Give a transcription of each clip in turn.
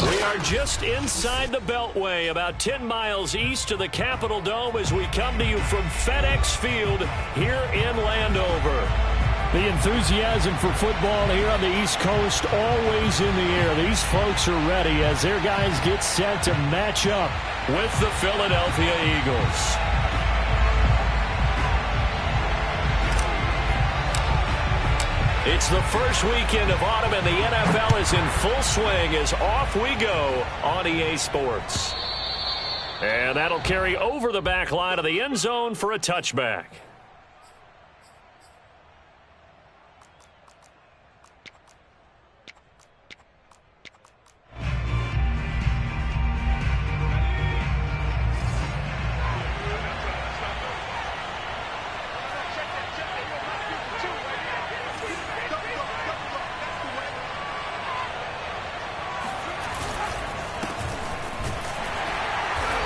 We are just inside the Beltway, about 10 miles east of the Capitol Dome as we come to you from FedEx Field here in Landover. The enthusiasm for football here on the East Coast always in the air. These folks are ready as their guys get set to match up with the Philadelphia Eagles. It's the first weekend of autumn, and the NFL is in full swing as off we go on EA Sports. And that'll carry over the back line of the end zone for a touchback.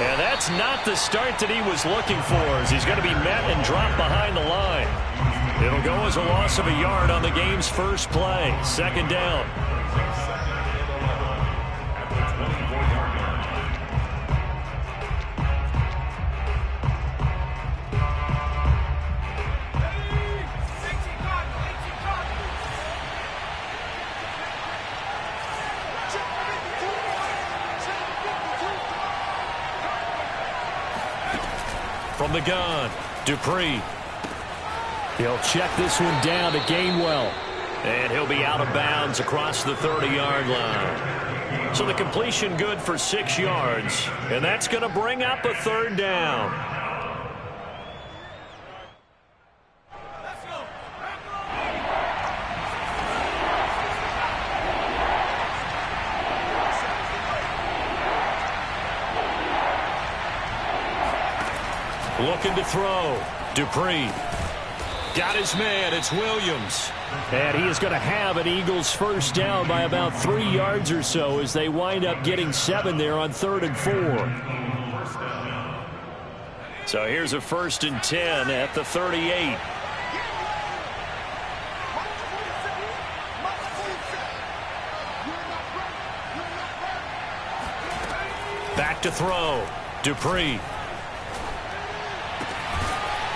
And that's not the start that he was looking for, as he's going to be met and dropped behind the line. It'll go as a loss of a yard on the game's first play. Second down. From the gun, Dupree. He'll check this one down to Gainwell. And he'll be out of bounds across the 30-yard line. So the completion good for 6 yards. And that's going to bring up a third down. Looking to throw. Dupree. Got his man. It's Williams. And he is going to have an Eagles first down by about 3 yards or so as they wind up getting 7 there on 3rd and 4. So here's a 1st and 10 at the 38. Back to throw. Dupree.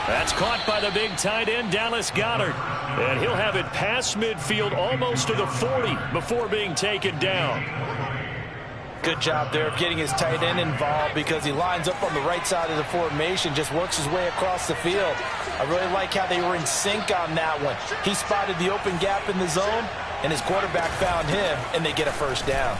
That's caught by the big tight end, Dallas Goedert. And he'll have it past midfield almost to the 40 before being taken down. Good job there of getting his tight end involved because he lines up on the right side of the formation, just works his way across the field. I really like how they were in sync on that one. He spotted the open gap in the zone, and his quarterback found him, and they get a first down.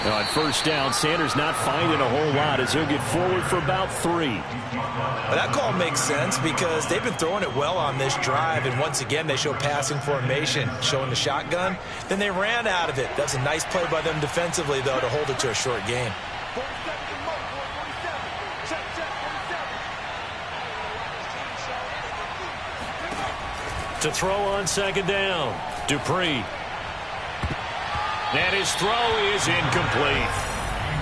Now on first down, Sanders not finding a whole lot as he'll get forward for about 3. Well, that call makes sense because they've been throwing it well on this drive, and once again they show passing formation, showing the shotgun. Then they ran out of it. That's a nice play by them defensively, though, to hold it to a short gain. To throw on second down, Dupree. And his throw is incomplete.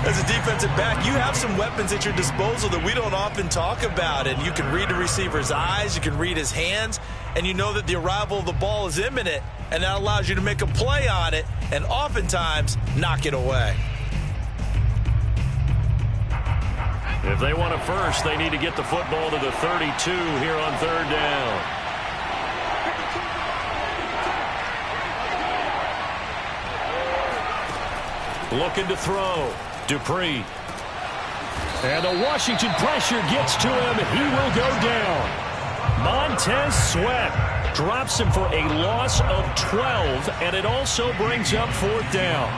As a defensive back, you have some weapons at your disposal that we don't often talk about. And you can read the receiver's eyes, you can read his hands, and you know that the arrival of the ball is imminent, and that allows you to make a play on it and oftentimes knock it away. If they want a first, they need to get the football to the 32 here on 3rd down. Looking to throw. Dupree. And the Washington pressure gets to him. He will go down. Montez Sweat drops him for a loss of 12, and it also brings up 4th down.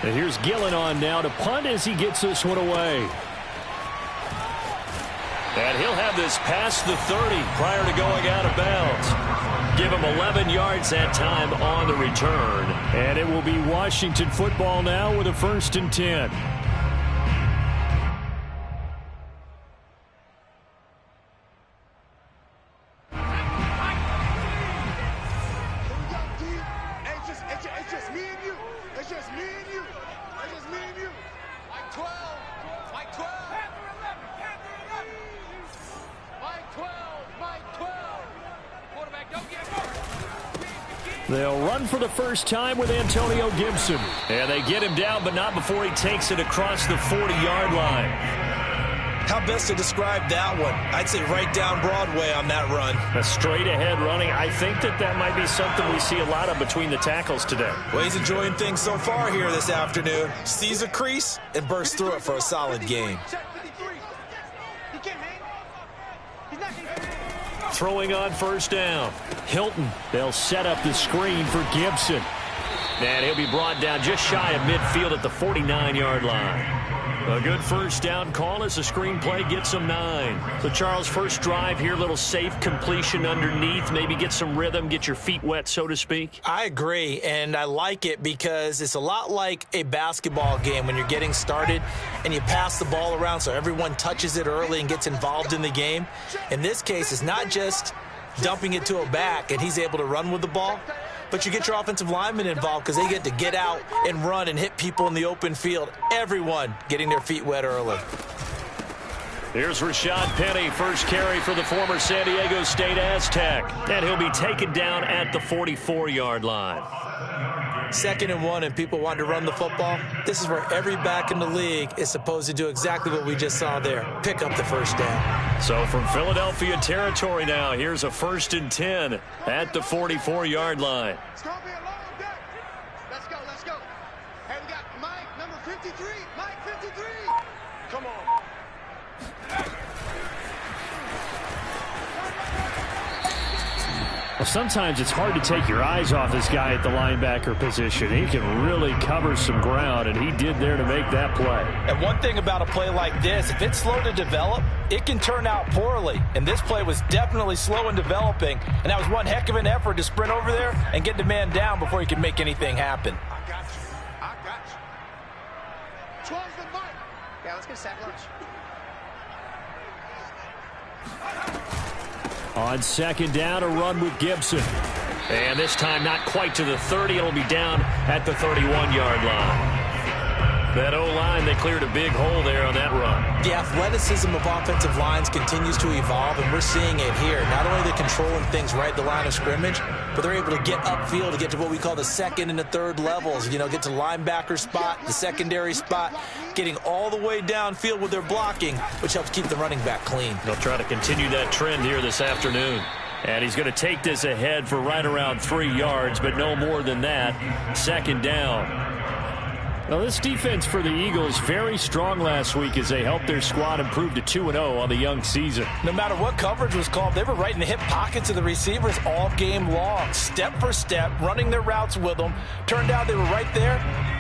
And here's Gillen on now to punt as he gets this one away. And he'll have this past the 30 prior to going out of bounds. Give him 11 yards that time on the return. And it will be Washington football now with a 1st and 10. It's just me and you. It's just me and you. It's just me and you. Mike 12. Mike 12. Panther 11. Panther 11. Mike 12. Mike 12. Quarterback, don't get hurt. They'll run for the first time with Antonio Gibson. And they get him down, but not before he takes it across the 40-yard line. How best to describe that one? I'd say right down Broadway on that run. A straight-ahead running. I think that might be something we see a lot of between the tackles today. Well, he's enjoying things so far here this afternoon. Sees a crease and bursts through it for a solid game. Throwing on first down. Hilton. They'll set up the screen for Gibson. And he'll be brought down just shy of midfield at the 49-yard line. A good first down call as the screenplay gets them 9. So, Charles, first drive here, little safe completion underneath. Maybe get some rhythm, get your feet wet, so to speak. I agree, and I like it because it's a lot like a basketball game when you're getting started and you pass the ball around so everyone touches it early and gets involved in the game. In this case, it's not just dumping it to a back and he's able to run with the ball, but you get your offensive linemen involved because they get to get out and run and hit people in the open field. Everyone getting their feet wet early. Here's Rashad Penny, first carry for the former San Diego State Aztec. And he'll be taken down at the 44-yard line. 2nd and 1 and people want to run the football. This is where every back in the league is supposed to do exactly what we just saw there. Pick up the first down. So from Philadelphia territory now, here's a 1st and 10 at the 44-yard line. It's going to be a long day. Let's go, let's go. Hey, we got Mike, number 53. Mike, 53. Come on. Well, sometimes it's hard to take your eyes off this guy at the linebacker position. He can really cover some ground, and he did there to make that play. And one thing about a play like this, if it's slow to develop, it can turn out poorly. And this play was definitely slow in developing, and that was one heck of an effort to sprint over there and get the man down before he could make anything happen. I got you. I got you. 12's the Mike. Yeah, let's get a sack lunch. On 2nd down, a run with Gibson. And this time not quite to the 30. It'll be down at the 31-yard line. That O-line, they cleared a big hole there on that run. The athleticism of offensive lines continues to evolve, and we're seeing it here. Not only are they controlling things right at the line of scrimmage, but they're able to get upfield to get to what we call the 2nd and the 3rd levels. You know, get to linebacker spot, the secondary spot, getting all the way downfield with their blocking, which helps keep the running back clean. They'll try to continue that trend here this afternoon. And he's going to take this ahead for right around 3 yards, but no more than that. 2nd down. Now, this defense for the Eagles very strong last week as they helped their squad improve to 2-0 on the young season. No matter what coverage was called, they were right in the hip pockets of the receivers all game long, step for step, running their routes with them. Turned out they were right there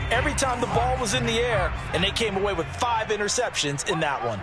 every time the ball was in the air, and they came away with 5 interceptions in that one.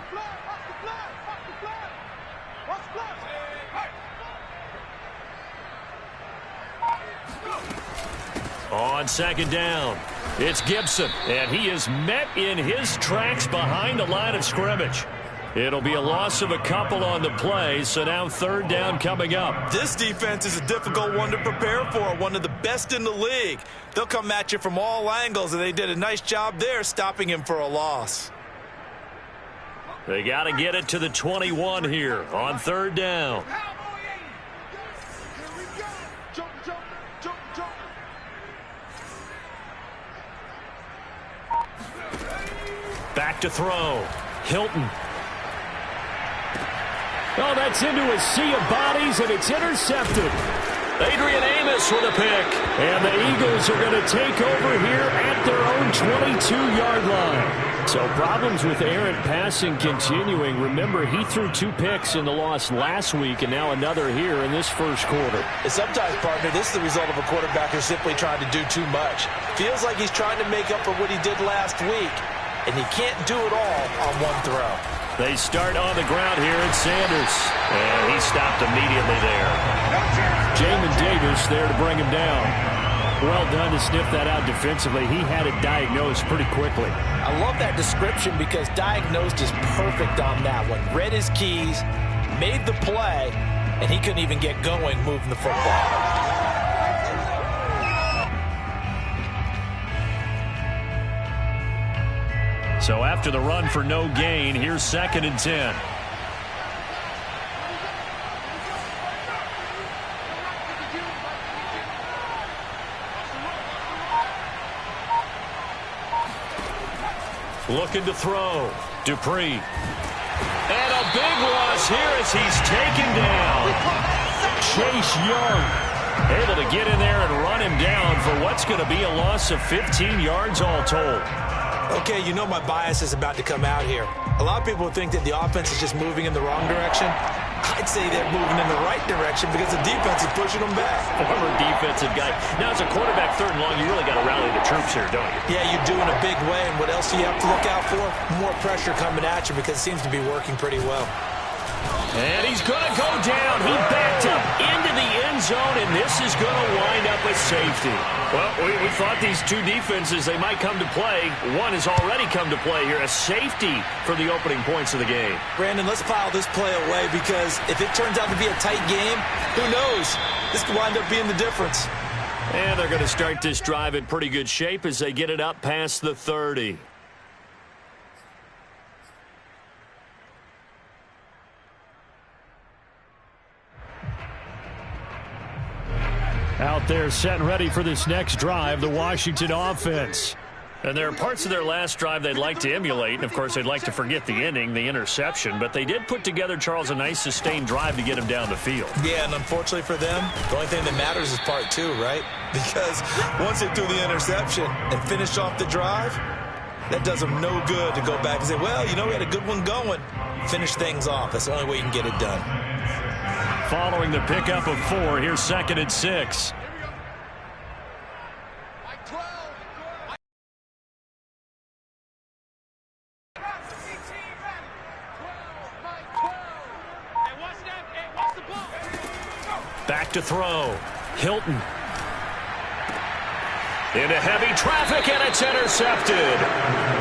On 2nd down, it's Gibson, and he is met in his tracks behind the line of scrimmage. It'll be a loss of a couple on the play, so now 3rd down coming up. This defense is a difficult one to prepare for, one of the best in the league. They'll come at you from all angles, and they did a nice job there stopping him for a loss. They got to get it to the 21 here on 3rd down. Back to throw. Hilton. Oh, that's into a sea of bodies, and it's intercepted. Adrian Amos with a pick. And the Eagles are going to take over here at their own 22-yard line. So problems with errant passing continuing. Remember, he threw 2 picks in the loss last week, and now another here in this first quarter. And sometimes, partner, this is the result of a quarterback who's simply trying to do too much. Feels like he's trying to make up for what he did last week, and he can't do it all on one throw. They start on the ground here at Sanders, and he stopped immediately there. Jamin Davis there to bring him down. Well done to sniff that out defensively. He had it diagnosed pretty quickly. I love that description because diagnosed is perfect on that one. Read his keys, made the play, and he couldn't even get going moving the football. So after the run for no gain, here's 2nd and 10. Looking to throw. Dupree. And a big loss here as he's taken down. Chase Young able to get in there and run him down for what's going to be a loss of 15 yards all told. Okay, you know my bias is about to come out here. A lot of people think that the offense is just moving in the wrong direction. I'd say they're moving in the right direction because the defense is pushing them back. Former defensive guy. Now, as a quarterback, 3rd and long, you really got to rally the troops here, don't you? Yeah, you do in a big way. And what else do you have to look out for? More pressure coming at you because it seems to be working pretty well. And he's going to go down. He backed up into the end zone, and this is going to wind up with safety. Well, we thought these two defenses, they might come to play. One has already come to play here, a safety for the opening points of the game. Brandon, let's file this play away because if it turns out to be a tight game, who knows? This could wind up being the difference. And they're going to start this drive in pretty good shape as they get it up past the 30. Out there set and ready for this next drive, the Washington offense. And there are parts of their last drive they'd like to emulate. And, of course, they'd like to forget the ending, the interception. But they did put together, Charles, a nice sustained drive to get him down the field. Yeah, and unfortunately for them, the only thing that matters is part 2, right? Because once they threw the interception and finished off the drive, that does them no good to go back and say, well, you know, we had a good one going. Finish things off. That's the only way you can get it done. Following the pickup of 4, here's 2nd and 6. Back to throw. Hilton. Into heavy traffic, and it's intercepted.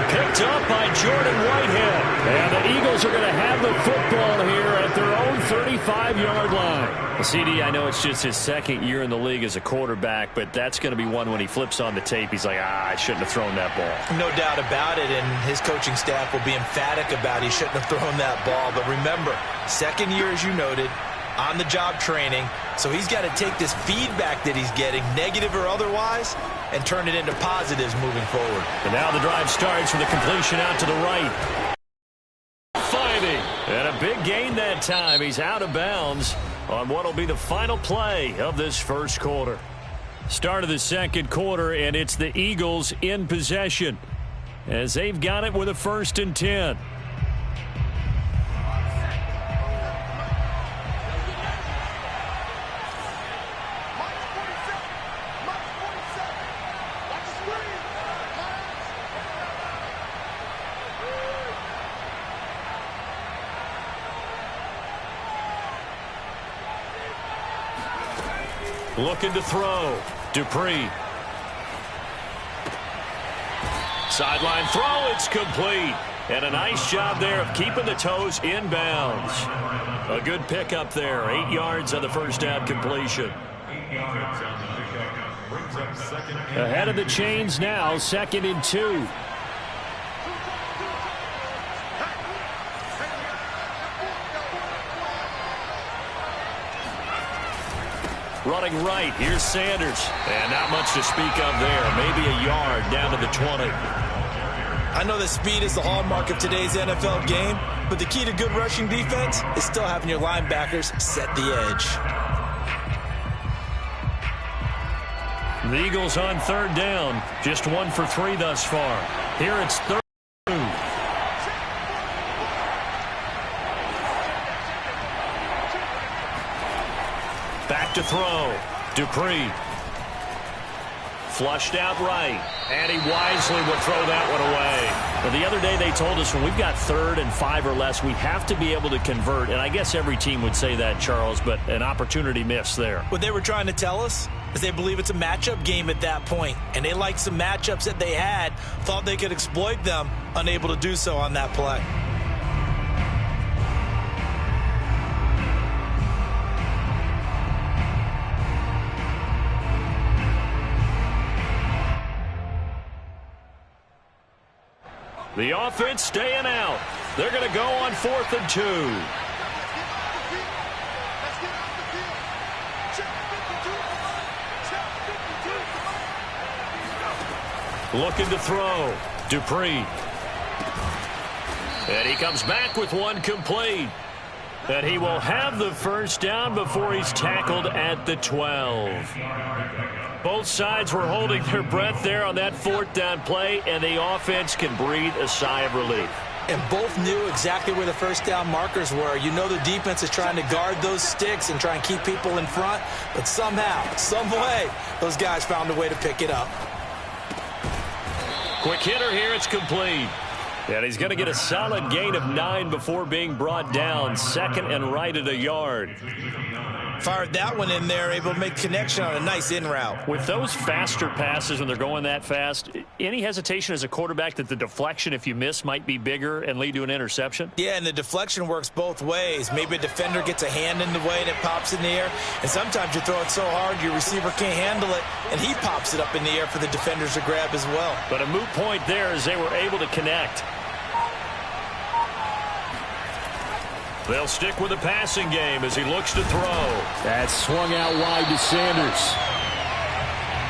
Picked up by Jordan Whitehead. And the Eagles are going to have the football here at their own 35-yard line. Well, CD, I know it's just his 2nd year in the league as a quarterback, but that's going to be one when he flips on the tape. He's like, I shouldn't have thrown that ball. No doubt about it, and his coaching staff will be emphatic about he shouldn't have thrown that ball. But remember, 2nd year, as you noted, on-the-job training. So he's got to take this feedback that he's getting, negative or otherwise, and turn it into positives moving forward. And now the drive starts with a completion out to the right. Finding. And a big gain that time. He's out of bounds on what will be the final play of this first quarter. Start of the 2nd quarter, and it's the Eagles in possession as they've got it with a 1st and 10. Looking to throw. Dupree. Sideline throw. It's complete. And a nice job there of keeping the toes in bounds. A good pickup there. 8 yards on the first down completion. Ahead of the chains now, 2nd and 2. Running right, here's Sanders. And not much to speak of there. Maybe a yard down to the 20. I know that speed is the hallmark of today's NFL game, but the key to good rushing defense is still having your linebackers set the edge. The Eagles on 3rd down. Just 1 for 3 thus far. Here it's 3rd. Back to throw. Dupree. Flushed out right. And he wisely will throw that one away. Well, the other day they told us when we've got 3rd and 5 or less, we have to be able to convert. And I guess every team would say that, Charles, but an opportunity missed there. What they were trying to tell us is they believe it's a matchup game at that point. And they liked some matchups that they had, thought they could exploit them, unable to do so on that play. The offense staying out. They're going to go on 4th and 2. Looking to throw. Dupree. And he comes back with one complete. And he will have the first down before he's tackled at the 12. Both sides were holding their breath there on that 4th down play, and the offense can breathe a sigh of relief. And both knew exactly where the first down markers were. You know the defense is trying to guard those sticks and try and keep people in front, but somehow, some way, those guys found a way to pick it up. Quick hitter here, it's complete. And he's going to get a solid gain of 9 before being brought down. Second and right at a yard. Fired that one in there, able to make connection on a nice in route. With those faster passes when they're going that fast, any hesitation as a quarterback that the deflection, if you miss, might be bigger and lead to an interception? Yeah, and the deflection works both ways. Maybe a defender gets a hand in the way and it pops in the air. And sometimes you throw it so hard your receiver can't handle it, and he pops it up in the air for the defenders to grab as well. But a moot point there as they were able to connect. They'll stick with the passing game as he looks to throw. That's swung out wide to Sanders.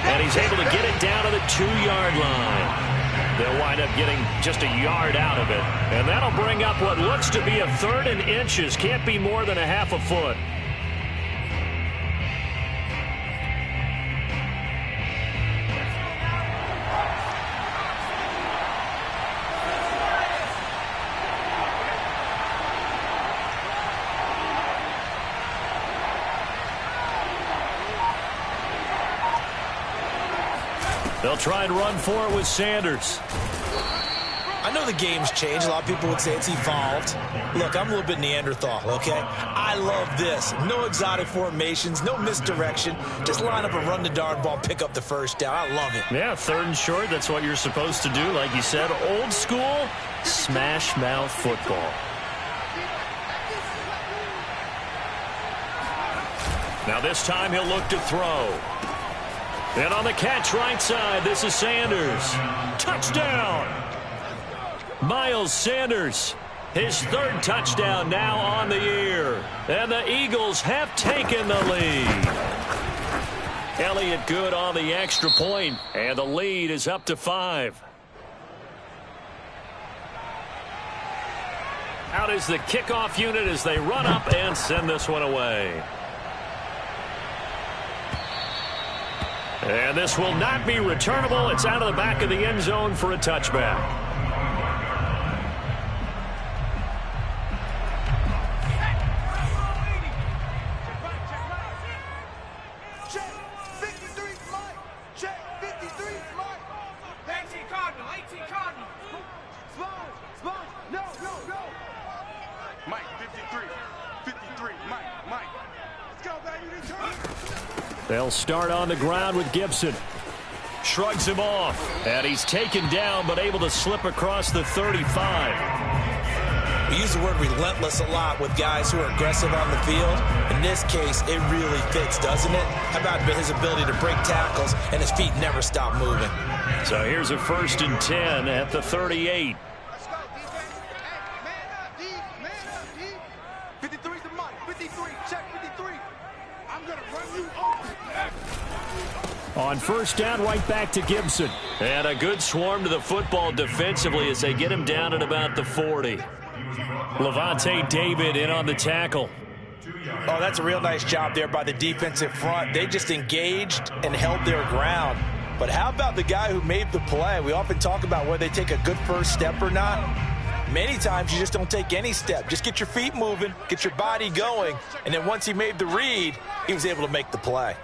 And he's able to get it down to the 2-yard line. They'll wind up getting just a yard out of it. And that'll bring up what looks to be a 3rd and inches. Can't be more than a half a foot. They'll try and run for it with Sanders. I know the game's changed. A lot of people would say it's evolved. Look, I'm a little bit Neanderthal, okay? I love this. No exotic formations, no misdirection. Just line up and run the darn ball, pick up the first down. I love it. Yeah, 3rd and short. That's what you're supposed to do. Like you said, old school, smash mouth football. Now this time he'll look to throw. And on the catch right side, this is Sanders. Touchdown! Miles Sanders, his 3rd touchdown now on the year. And the Eagles have taken the lead. Elliott good on the extra point, and the lead is up to 5. Out is the kickoff unit as they run up and send this one away. And this will not be returnable. It's out of the back of the end zone for a touchback. Check 53, Mike. Check 53, Mike. 18 Cardinal, 18 Cardinal. Spone. No. Mike, 53. 53, Mike. Let's go, baby. Return. They'll start on the ground with Gibson. Shrugs him off. And he's taken down but able to slip across the 35. We use the word relentless a lot with guys who are aggressive on the field. In this case, it really fits, doesn't it? How about his ability to break tackles and his feet never stop moving? So here's a 1st and 10 at the 38. Let's go, defense. Hey, man up, D. 53's the Mike. 53. Check 53. I'm going to run you over. On 1st down, right back to Gibson. And a good swarm to the football defensively as they get him down at about the 40. Levante David in on the tackle. Oh, that's a real nice job there by the defensive front. They just engaged and held their ground. But how about the guy who made the play? We often talk about whether they take a good first step or not. Many times you just don't take any step. Just get your feet moving, get your body going, and then once he made the read, he was able to make the play.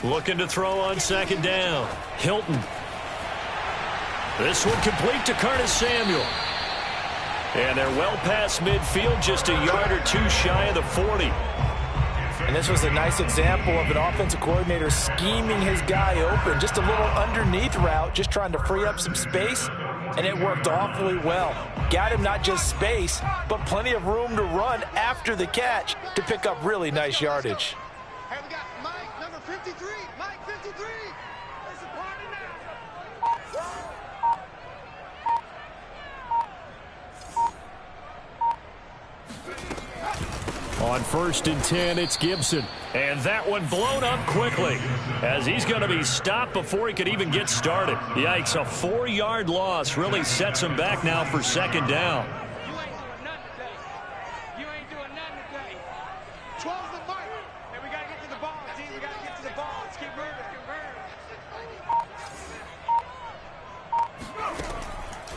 Looking to throw on 2nd down. Hilton. This one complete to Curtis Samuel. And they're well past midfield, just a yard or 2 shy of the 40. And this was a nice example of an offensive coordinator scheming his guy open. Just a little underneath route, just trying to free up some space, and it worked awfully well. Got him not just space, but plenty of room to run after the catch to pick up really nice yardage. Hey, we got Mike, number 53. Mike, 53. It's a party now. On 1st and 10, it's Gibson. And that one blown up quickly as he's going to be stopped before he could even get started. Yikes, a 4-yard loss really sets him back now for 2nd down. You ain't doing nothing today. You ain't doing nothing today. 12's the mark. And we got to get to the ball, G. We got to get to the ball. Let's keep moving.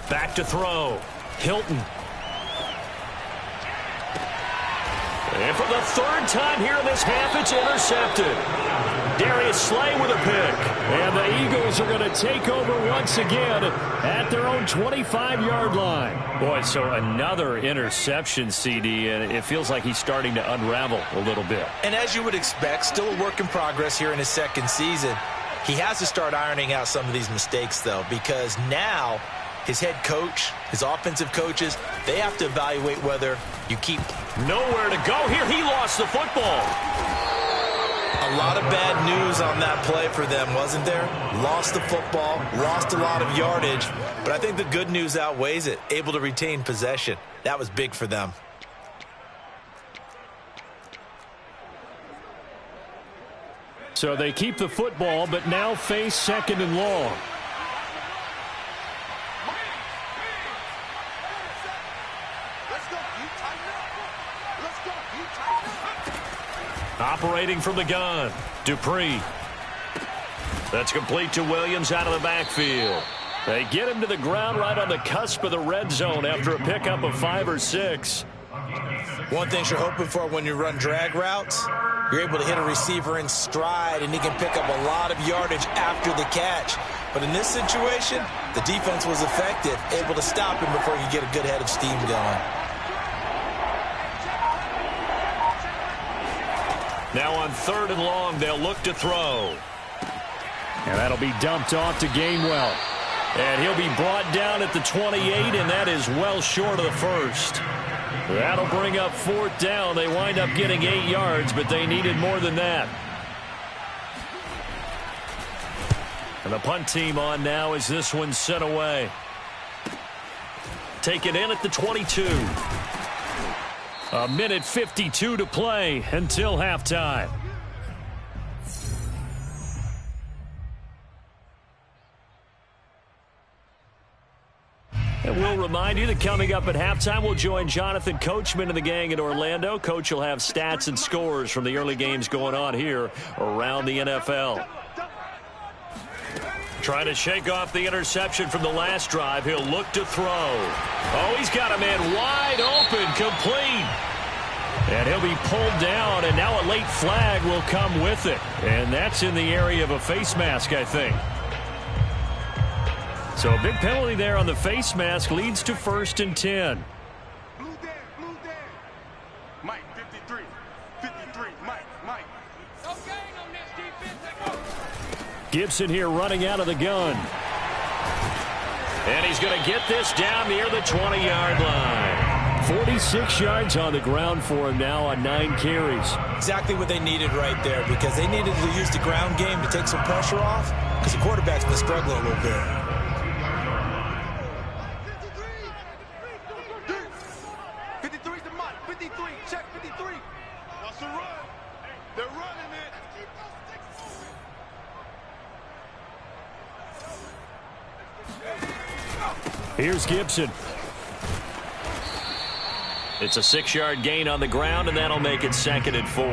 Back to throw. Hilton. And for the 3rd time here in this half, it's intercepted. Darius Slay with a pick. And the Eagles are going to take over once again at their own 25-yard line. Boy, so another interception, CD, and it feels like he's starting to unravel a little bit. And as you would expect, still a work in progress here in his 2nd season. He has to start ironing out some of these mistakes, though, because now his head coach, his offensive coaches, they have to evaluate whether you keep. Nowhere to go here. He lost the football. A lot of bad news on that play for them, wasn't there? Lost the football, lost a lot of yardage, but I think the good news outweighs it. Able to retain possession. That was big for them. So they keep the football, but now face 2nd and long. Operating from the gun, Dupree. That's complete to Williams out of the backfield. They get him to the ground right on the cusp of the red zone after a pickup of 5 or 6. One thing you're hoping for when you run drag routes, you're able to hit a receiver in stride, and he can pick up a lot of yardage after the catch. But in this situation, the defense was effective, able to stop him before you get a good head of steam going. Now on 3rd and long, they'll look to throw. And that'll be dumped off to Gainwell. And he'll be brought down at the 28, and that is well short of the 1st. That'll bring up 4th down. They wind up getting 8 yards, but they needed more than that. And the punt team on now as this one's sent away. Take it in at the 22. A minute 52 to play until halftime. And we'll remind you that coming up at halftime, we'll join Jonathan Coachman and the gang in Orlando. Coach will have stats and scores from the early games going on here around the NFL. Trying to shake off the interception from the last drive. He'll look to throw. Oh, he's got a man wide open, complete. And he'll be pulled down, and now a late flag will come with it. And that's in the area of a face mask, I think. So a big penalty there on the face mask leads to 1st and 10. Blue Dan. Mike, 53. 53, Mike. No gain on this defense. Gibson here running out of the gun. And he's going to get this down near the 20-yard line. 46 yards on the ground for him now on 9 carries. Exactly what they needed right there, because they needed to use the ground game to take some pressure off, because the quarterback's been struggling a little bit. 53's the mark. 53. Check 53. What's the run? They're running it. Here's Gibson. It's a 6-yard gain on the ground, and that'll make it 2nd and 4.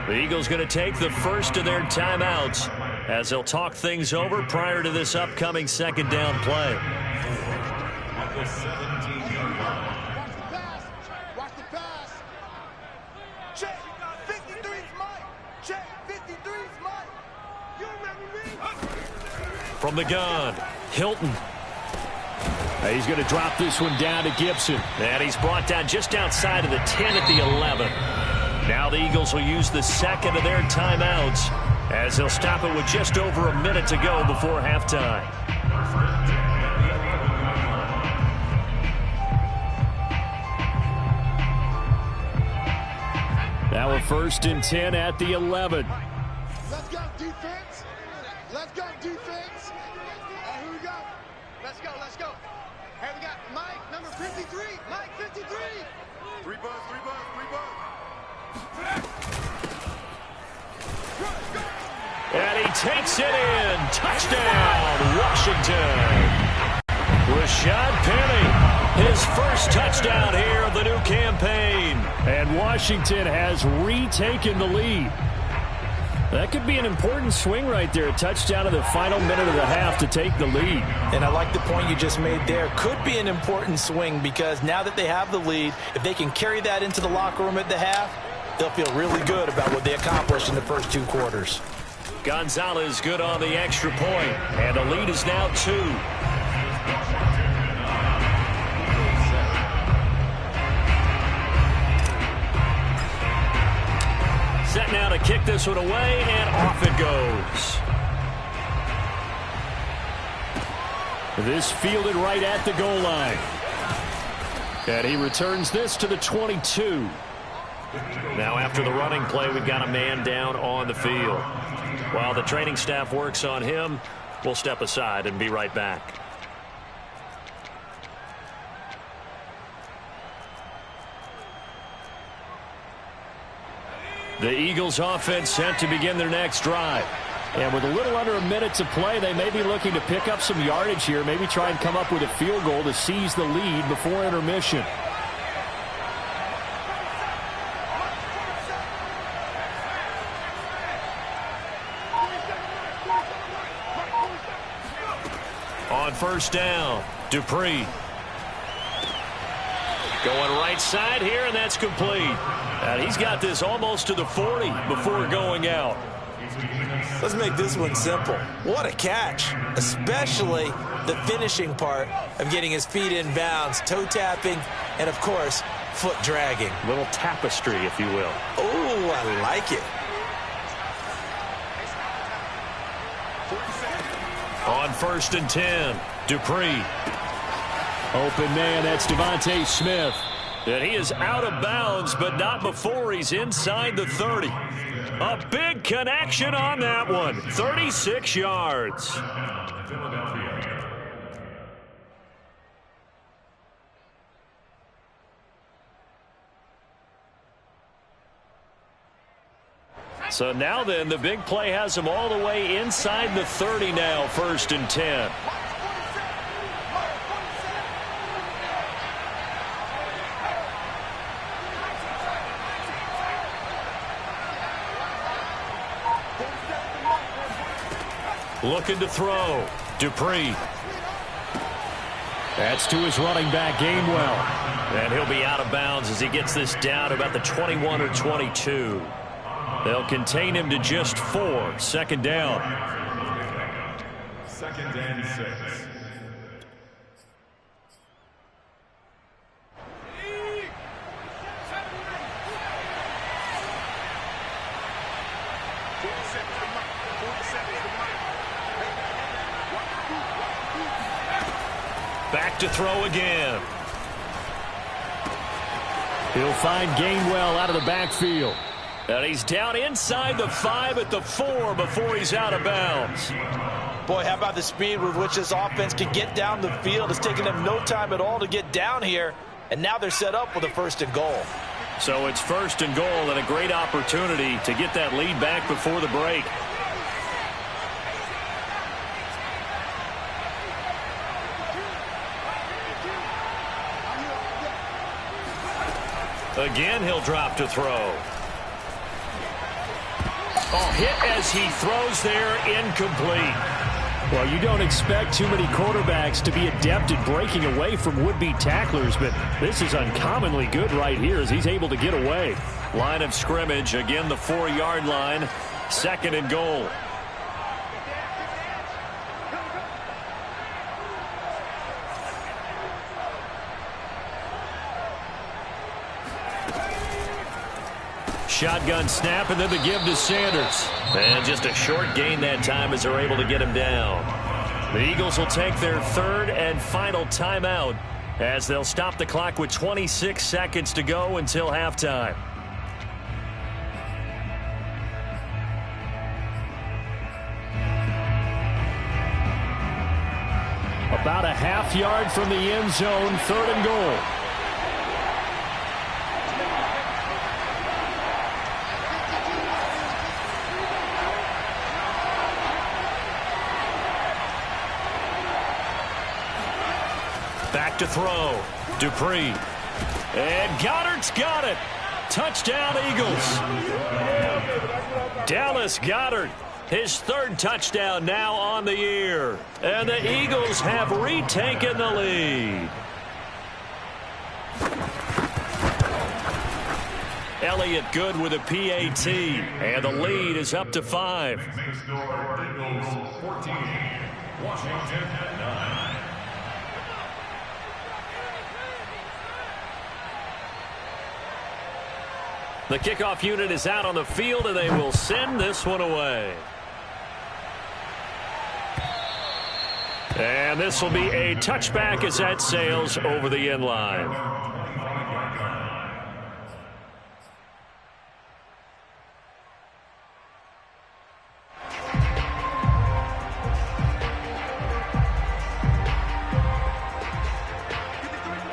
The Eagles going to take the first of their timeouts as they'll talk things over prior to this upcoming 2nd down play. Watch the pass. Check. 53's Mike. Check. 53's Mike. You remember me? From the gun, Hilton. He's going to drop this one down to Gibson. And he's brought down just outside of the 10 at the 11. Now the Eagles will use the 2nd of their timeouts as they'll stop it with just over a minute to go before halftime. Now a 1st and 10 at the 11. Let's go, defense. Let's go, defense. Here we go. Let's go. Hey, we got Mike, number 53. Mike, 53. 3 bucks. And he takes it in. Touchdown, Washington. Rashad Penny, his first touchdown here of the new campaign. And Washington has retaken the lead. That could be an important swing right there. A touchdown in the final minute of the half to take the lead. And I like the point you just made there. Could be an important swing because now that they have the lead, if they can carry that into the locker room at the half, they'll feel really good about what they accomplished in the first 2 quarters. Gonzalez good on the extra point, and the lead is now 2. Set now to kick this one away, and off it goes. This fielded right at the goal line. And he returns this to the 22. Now after the running play, we've got a man down on the field. While the training staff works on him, we'll step aside and be right back. The Eagles offense set to begin their next drive. And with a little under a minute to play, they may be looking to pick up some yardage here, maybe try and come up with a field goal to seize the lead before intermission. On first down, Dupree. Going right side here, and that's complete. And he's got this almost to the 40 before going out. Let's make this one simple. What a catch, especially the finishing part of getting his feet in bounds, toe tapping, and, of course, foot dragging. Little tapestry, if you will. Oh, I like it. On first and 10, Dupree. Open man, that's Devontae Smith. And he is out of bounds, but not before he's inside the 30. A big connection on that one. 36 yards. So now then, the big play has him all the way inside the 30 now, first and 10. Looking to throw. Dupree. That's to his running back, Gainwell. And he'll be out of bounds as he gets this down about the 21 or 22. They'll contain him to just 4. Second down. Second and 6. Back to throw again. He'll find Gainwell out of the backfield. And he's down inside the 5 at the 4 before he's out of bounds. Boy, how about the speed with which this offense can get down the field? It's taken them no time at all to get down here, and now they're set up with a first and goal. So it's first and goal and a great opportunity to get that lead back before the break. Again, he'll drop to throw. Oh, hit as he throws there, incomplete. Well, you don't expect too many quarterbacks to be adept at breaking away from would-be tacklers, but this is uncommonly good right here as he's able to get away. Line of scrimmage, again the 4-yard line, second and goal. Shotgun snap, and then the give to Sanders. And just a short gain that time as they're able to get him down. The Eagles will take their third and final timeout as they'll stop the clock with 26 seconds to go until halftime. About a half yard from the end zone, third and goal. to throw. Dupree. And Goddard's got it. Touchdown, Eagles. Dallas Goedert, his third touchdown now on the year. And the Eagles have retaken the lead. Elliott good with a PAT. And the lead is up to 5. Eagles 14, Washington at 9. The kickoff unit is out on the field, and they will send this one away. And this will be a touchback as that sails over the end line.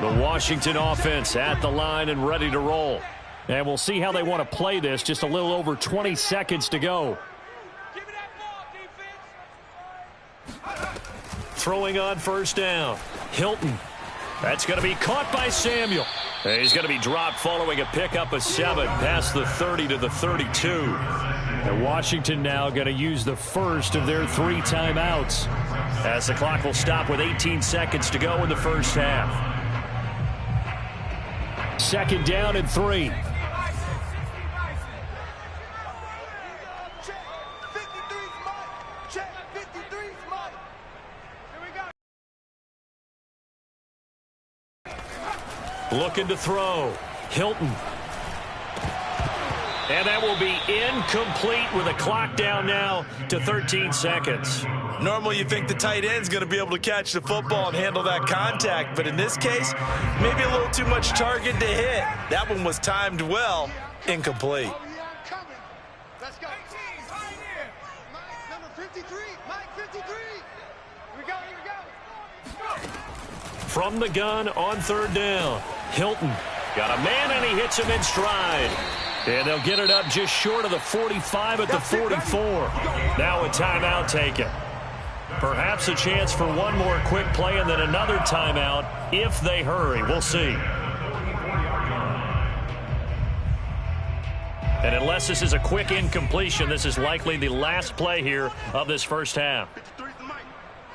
The Washington offense at the line and ready to roll. And we'll see how they want to play this. Just a little over 20 seconds to go. Give me that ball, defense. Throwing on first down. Hilton. That's going to be caught by Samuel. And he's going to be dropped following a pickup of 7 past the 30 to the 32. And Washington now going to use the first of their 3 timeouts. As the clock will stop with 18 seconds to go in the first half. Second down and 3. Looking to throw. Hilton. And that will be incomplete with a clock down now to 13 seconds. Normally you think the tight end's going to be able to catch the football and handle that contact, but in this case, maybe a little too much target to hit. That one was timed well, incomplete. Let's go. Number 53, Mike 53. Here we go, here we go. From the gun on third down. Hilton got a man, and he hits him in stride. And they'll get it up just short of the 45 at the 44. Now a timeout taken. Perhaps a chance for one more quick play and then another timeout if they hurry. We'll see. And unless this is a quick incompletion, this is likely the last play here of this first half. 53's the mic.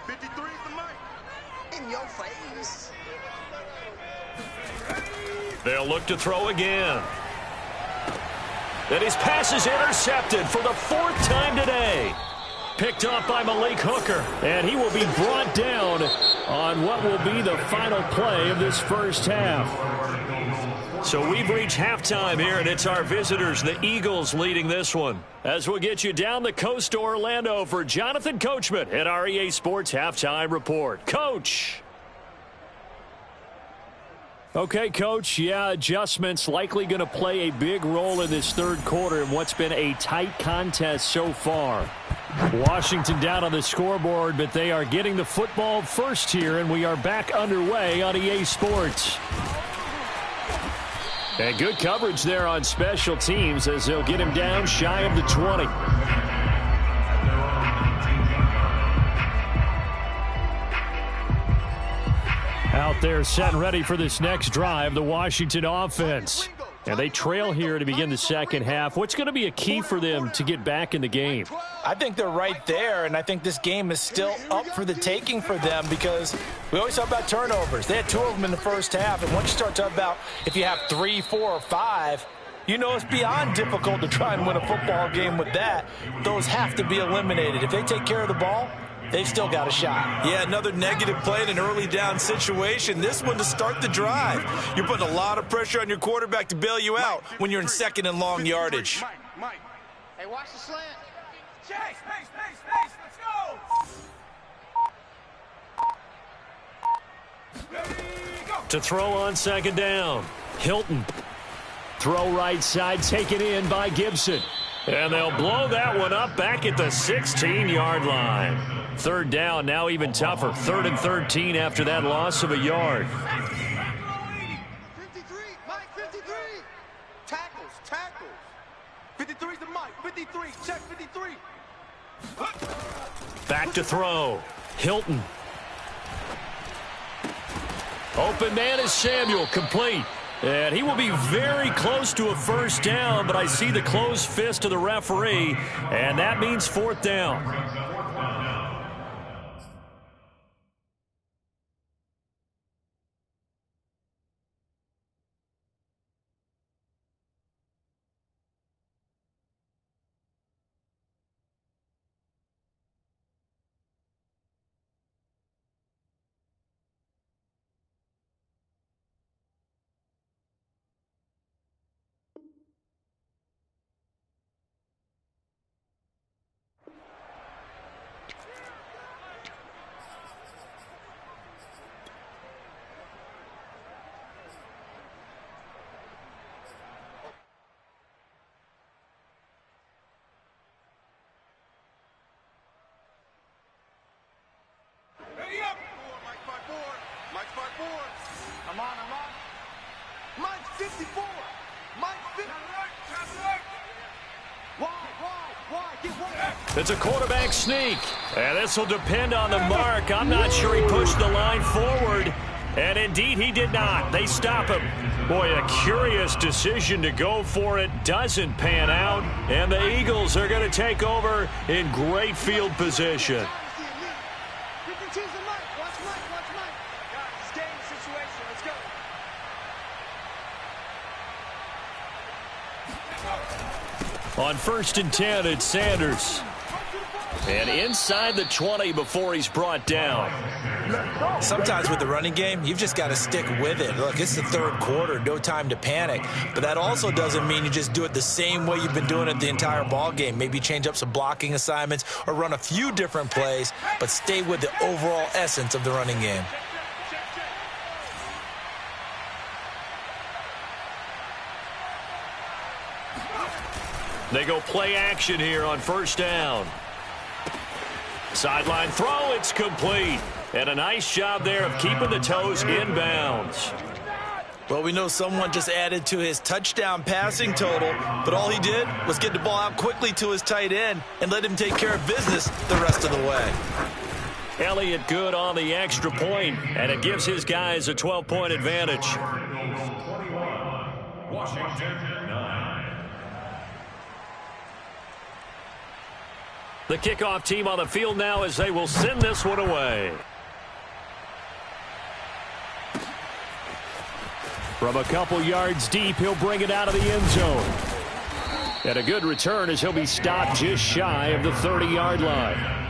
53's the mic. In your face. They'll look to throw again. And his pass is intercepted for the 4th time today. Picked off by Malik Hooker. And he will be brought down on what will be the final play of this first half. So we've reached halftime here, and it's our visitors, the Eagles, leading this one. As we'll get you down the coast to Orlando for Jonathan Coachman at our EA Sports Halftime Report. Coach. Okay, Coach, yeah, adjustments likely going to play a big role in this third quarter in what's been a tight contest so far. Washington down on the scoreboard, but they are getting the football first here, and we are back underway on EA Sports. And good coverage there on special teams as they'll get him down shy of the 20. Out there set and ready for this next drive, the Washington offense. And they trail here to begin the second half. What's going to be a key for them to get back in the game? I think they're right there, and I think this game is still up for the taking for them because we always talk about turnovers. They had 2 of them in the first half, and once you start talking about if you have 3, 4, or 5, you know it's beyond difficult to try and win a football game with that. Those have to be eliminated. If they take care of the ball, they've still got a shot. Yeah, another negative play in an early down situation. This one to start the drive. You're putting a lot of pressure on your quarterback to bail you out when you're in second and long yardage. Mike. Hey, watch the slant. Space, let's go. To throw on second down. Hilton. Throw right side, taken in by Gibson. And they'll blow that one up back at the 16-yard line. Third down, now even tougher. 3rd and 13 after that loss of a yard. 53, Mike 53. Tackles. 53's the Mike. 53, check 53. Back to throw. Hilton. Open man is Samuel, complete. And he will be very close to a first down, but I see the closed fist of the referee, and that means fourth down. I'm on. Mike's 54. Mike's 50. Why? Get one. It's a quarterback sneak, and this will depend on the mark. I'm not sure he pushed the line forward, and indeed he did not. They stop him. Boy, a curious decision to go for it. Doesn't pan out, and the Eagles are going to take over in great field position. You can choose the Mike. Watch Mike. Guys, game situation. Let's go. On 1st and 10, it's Sanders. And inside the 20 before he's brought down. Sometimes with the running game, you've just got to stick with it. Look, it's the third quarter, no time to panic. But that also doesn't mean you just do it the same way you've been doing it the entire ball game. Maybe change up some blocking assignments or run a few different plays, but stay with the overall essence of the running game. They go play action here on 1st down. Sideline throw, it's complete. And a nice job there of keeping the toes inbounds. Well, we know someone just added to his touchdown passing total, but all he did was get the ball out quickly to his tight end and let him take care of business the rest of the way. Elliott good on the extra point, and it gives his guys a 12-point advantage. Washington 9. The kickoff team on the field now as they will send this one away. From a couple yards deep, he'll bring it out of the end zone. And a good return as he'll be stopped just shy of the 30-yard line.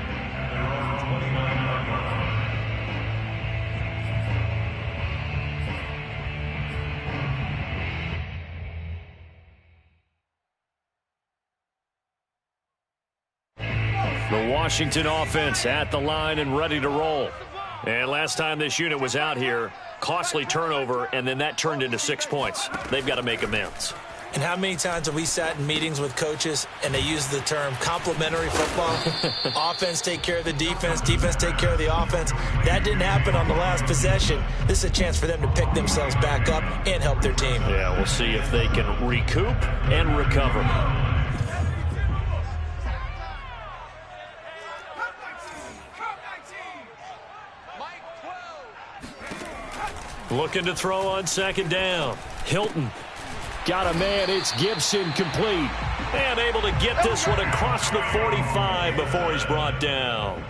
The Washington offense at the line and ready to roll. And last time this unit was out here, costly turnover, and then that turned into 6 points. They've got to make amends. And how many times have we sat in meetings with coaches and they use the term complementary football? Offense take care of the defense, defense take care of the offense. That didn't happen on the last possession. This is a chance for them to pick themselves back up and help their team. Yeah, we'll see if they can recoup and recover. Looking to throw on 2nd down. Hilton. Got a man. It's Gibson complete. And able to get this one across the 45 before he's brought down.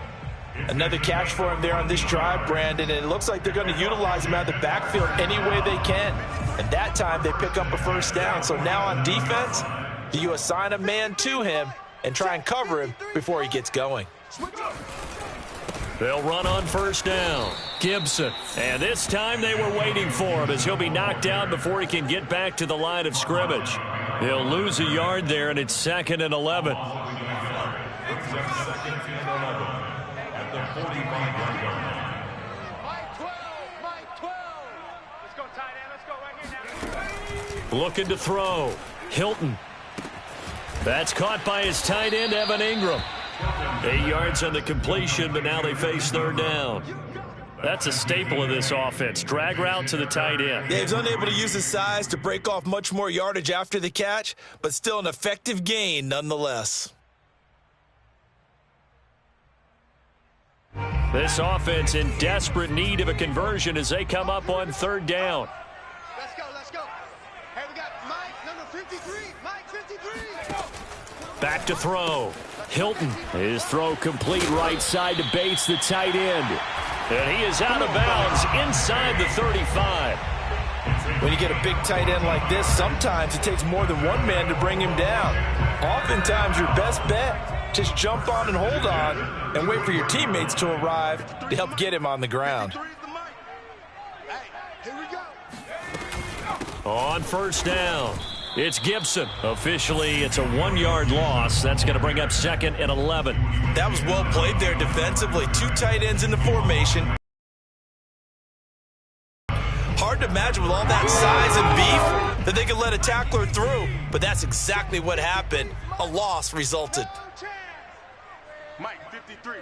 Another catch for him there on this drive, Brandon, and it looks like they're going to utilize him out of the backfield any way they can. And that time they pick up a 1st down. So now on defense, do you assign a man to him and try and cover him before he gets going? They'll run on 1st down. Gibson. And this time they were waiting for him as he'll be knocked down before he can get back to the line of scrimmage. He'll lose a yard there, and it's 2nd and 11. It's 2nd and 11 at the 45-yard line. Mike 12. Let's go, tight end. Let's go right here now. Looking to throw. Hilton. That's caught by his tight end, Evan Ingram. 8 yards on the completion, but now they face 3rd down. That's a staple of this offense. Drag route to the tight end. Yeah, he's unable to use his size to break off much more yardage after the catch, but still an effective gain nonetheless. This offense in desperate need of a conversion as they come up on third down. Let's go, let's go. Hey, we got Mike, number 53. Mike, 53. Back to throw. Hilton. His throw complete right side to Bates, the tight end. And he is out of bounds inside the 35. When you get a big tight end like this, sometimes it takes more than one man to bring him down. Oftentimes, your best bet, just jump on and hold on and wait for your teammates to arrive to help get him on the ground. Hey, here we go. On first down, it's Gibson. Officially, it's a 1-yard loss. That's going to bring up 2nd and 11. That was well played there defensively. 2 tight ends in the formation. Hard to imagine with all that size and beef that they could let a tackler through, but that's exactly what happened. A loss resulted. Mike, 53.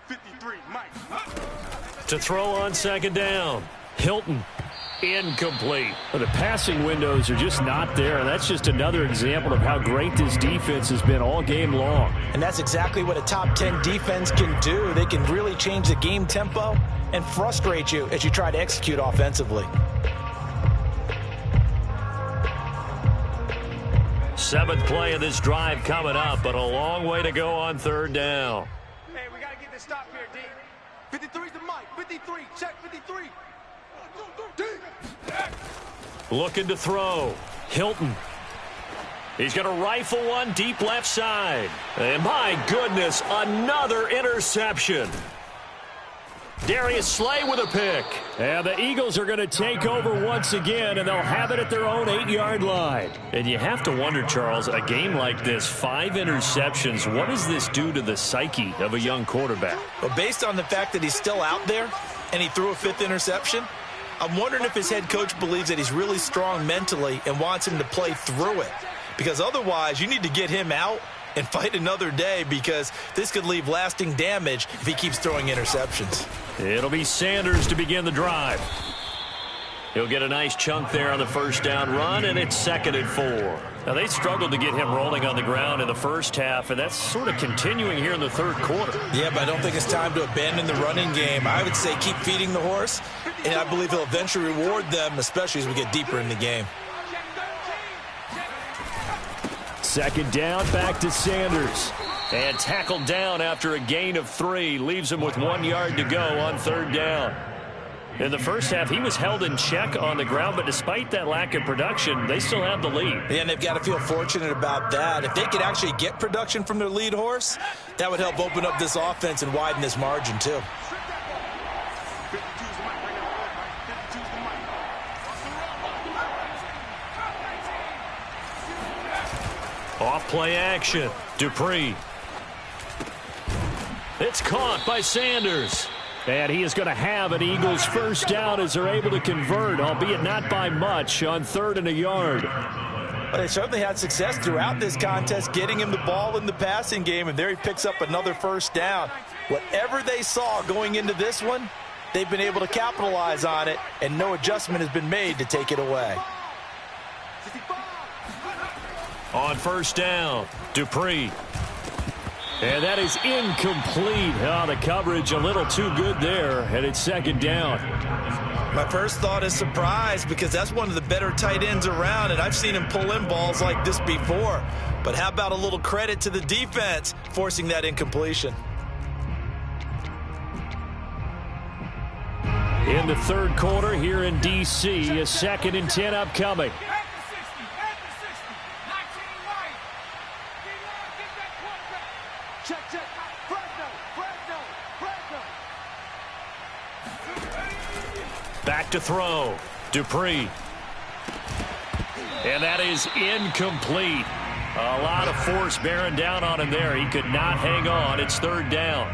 53, Mike. To throw on 2nd down, Hilton. Incomplete. Well, the passing windows are just not there, and that's just another example of how great this defense has been all game long. And that's exactly what a top 10 defense can do. They can really change the game tempo and frustrate you as you try to execute offensively. 7th play of this drive coming up, but a long way to go on third down. Hey, we got to get this stop here, D. 53's the Mike. 53. Check 53. D. Looking to throw. Hilton. He's going to rifle one deep left side. And my goodness, another interception. Darius Slay with a pick. And the Eagles are going to take over once again, and they'll have it at their own 8-yard line. And you have to wonder, Charles, a game like this, 5 interceptions, what does this do to the psyche of a young quarterback? But based on the fact that he's still out there and he threw a 5th interception, I'm wondering if his head coach believes that he's really strong mentally and wants him to play through it. Because otherwise, you need to get him out and fight another day, because this could leave lasting damage if he keeps throwing interceptions. It'll be Sanders to begin the drive. He'll get a nice chunk there on the first down run, and it's 2nd and 4. Now, they struggled to get him rolling on the ground in the first half, and that's sort of continuing here in the third quarter. Yeah, but I don't think it's time to abandon the running game. I would say keep feeding the horse, and I believe he'll eventually reward them, especially as we get deeper in the game. 2nd down, back to Sanders. And tackled down after a gain of 3. Leaves him with 1 yard to go on third down. In the first half, he was held in check on the ground, but despite that lack of production, they still have the lead. Yeah, and they've got to feel fortunate about that. If they could actually get production from their lead horse, that would help open up this offense and widen this margin too. Off play action. Dupree. It's caught by Sanders. And he is going to have an Eagles first down as they're able to convert, albeit not by much, on 3rd and a yard. Well, they certainly had success throughout this contest getting him the ball in the passing game, and there he picks up another first down. Whatever they saw going into this one, they've been able to capitalize on it, and no adjustment has been made to take it away. On first down, Dupree. And that is incomplete. Oh, the coverage a little too good there, and it's 2nd down. My first thought is surprise, because that's one of the better tight ends around, and I've seen him pull in balls like this before. But how about a little credit to the defense forcing that incompletion? In the third quarter here in D.C., a 2nd and 10 upcoming. Check, check. Back to throw. Dupree. And that is incomplete. A lot of force bearing down on him there. He could not hang on. It's 3rd down.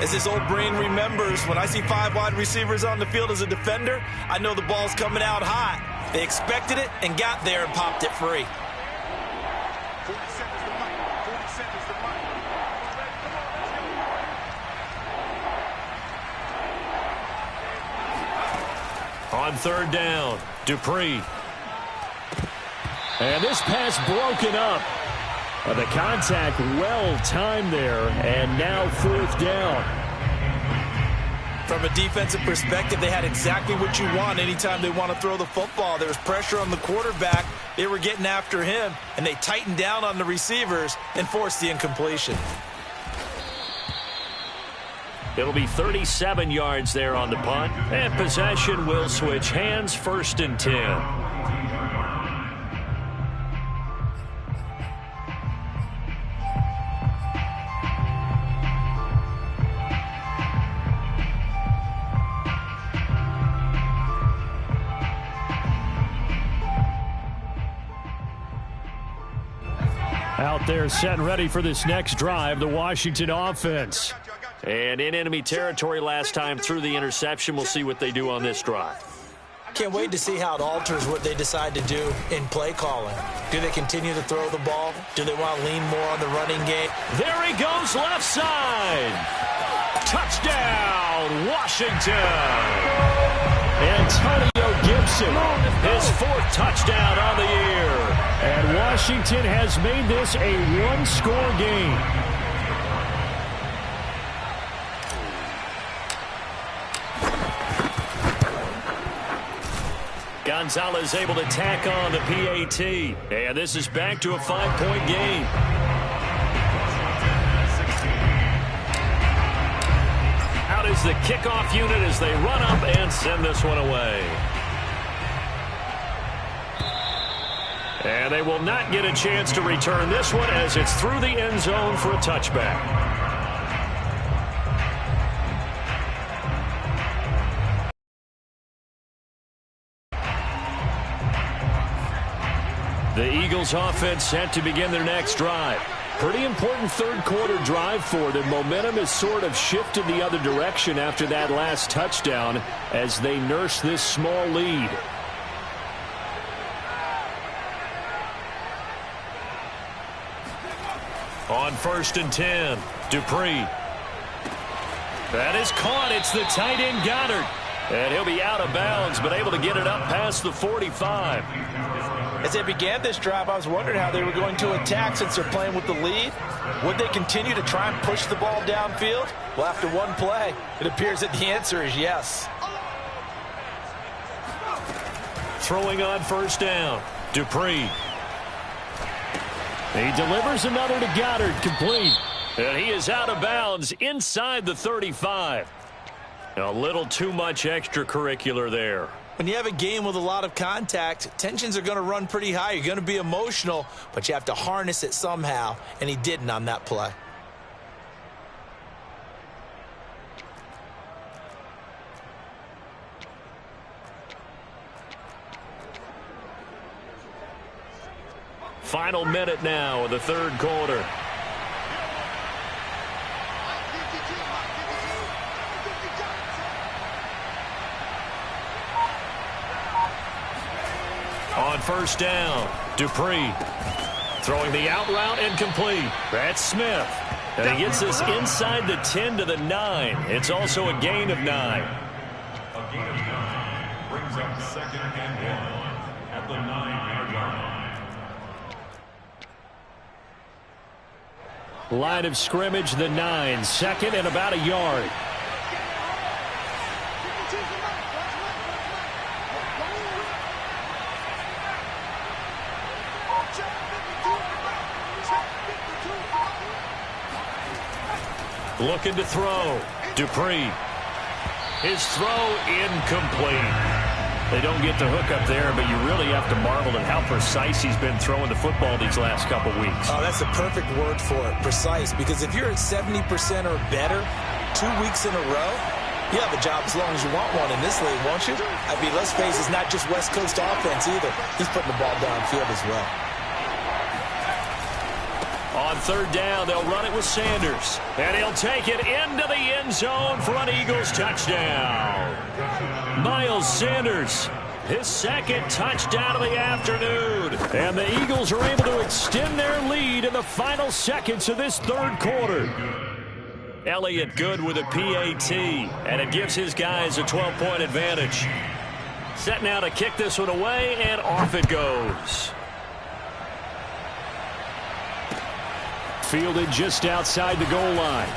As his old brain remembers, when I see 5 wide receivers on the field as a defender, I know the ball's coming out hot. They expected it and got there and popped it free. 47's the mic. 47's the mic. On 3rd down, Dupree. And this pass broken up. The contact well timed there, and now 4th down. From a defensive perspective, they had exactly what you want anytime they want to throw the football. There was pressure on the quarterback. They were getting after him, and they tightened down on the receivers and forced the incompletion. It'll be 37 yards there on the punt, and possession will switch hands, 1st and 10. Out there set and ready for this next drive, the Washington offense. And in enemy territory last time through the interception. We'll see what they do on this drive. Can't wait to see how it alters what they decide to do in play calling. Do they continue to throw the ball? Do they want to lean more on the running game? There he goes, left side. Touchdown, Washington. Antonio Gibson, his 4th touchdown on the year. And Washington has made this a one-score game. Gonzalez able to tack on the PAT. And this is back to a 5-point game. Out is the kickoff unit as they run up and send this one away. And they will not get a chance to return this one as it's through the end zone for a touchback. The Eagles offense set to begin their next drive. Pretty important third-quarter drive for them. Momentum has sort of shifted the other direction after that last touchdown as they nurse this small lead. On 1st and 10, Dupree. That is caught. It's the tight end Goddard. And he'll be out of bounds, but able to get it up past the 45. As they began this drive, I was wondering how they were going to attack since they're playing with the lead. Would they continue to try and push the ball downfield? Well, after one play, it appears that the answer is yes. Throwing on 1st down, Dupree. He delivers another to Goddard, complete. And he is out of bounds inside the 35. A little too much extracurricular there. When you have a game with a lot of contact, tensions are going to run pretty high. You're going to be emotional, but you have to harness it somehow, and he didn't on that play. Final minute now of the third quarter. On 1st down, Dupree throwing the out route and complete. That's Smith. And he gets this inside the 10 to the 9. It's also a gain of 9. A gain of 9 brings up 2nd and 1 at the 9-yard line. Line of scrimmage, the 9. 2nd and about a yard. Looking to throw. Dupree. His throw incomplete. They don't get the hook up there, but you really have to marvel at how precise he's been throwing the football these last couple weeks. Oh, that's the perfect word for it, precise. Because if you're at 70% or better 2 weeks in a row, you have a job as long as you want one in this league, won't you? I mean, let's face it, it's not just West Coast offense either. He's putting the ball downfield as well. On 3rd down, they'll run it with Sanders. And he'll take it into the end zone for an Eagles touchdown. Miles Sanders, his 2nd touchdown of the afternoon. And the Eagles are able to extend their lead in the final seconds of this third quarter. Elliott good with a PAT, and it gives his guys a 12-point advantage. Set now to kick this one away, and off it goes. Fielded just outside the goal line.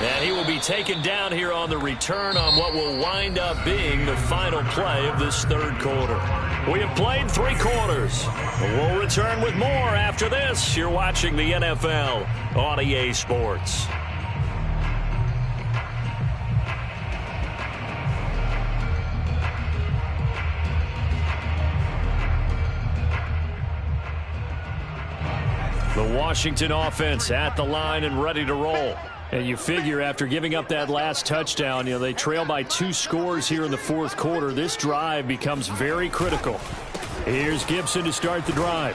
And he will be taken down here on the return on what will wind up being the final play of this third quarter. We have played 3 quarters. We'll return with more after this. You're watching the NFL on EA Sports. The Washington offense at the line and ready to roll. And you figure after giving up that last touchdown, they trail by 2 scores here in the fourth quarter. This drive becomes very critical. Here's Gibson to start the drive.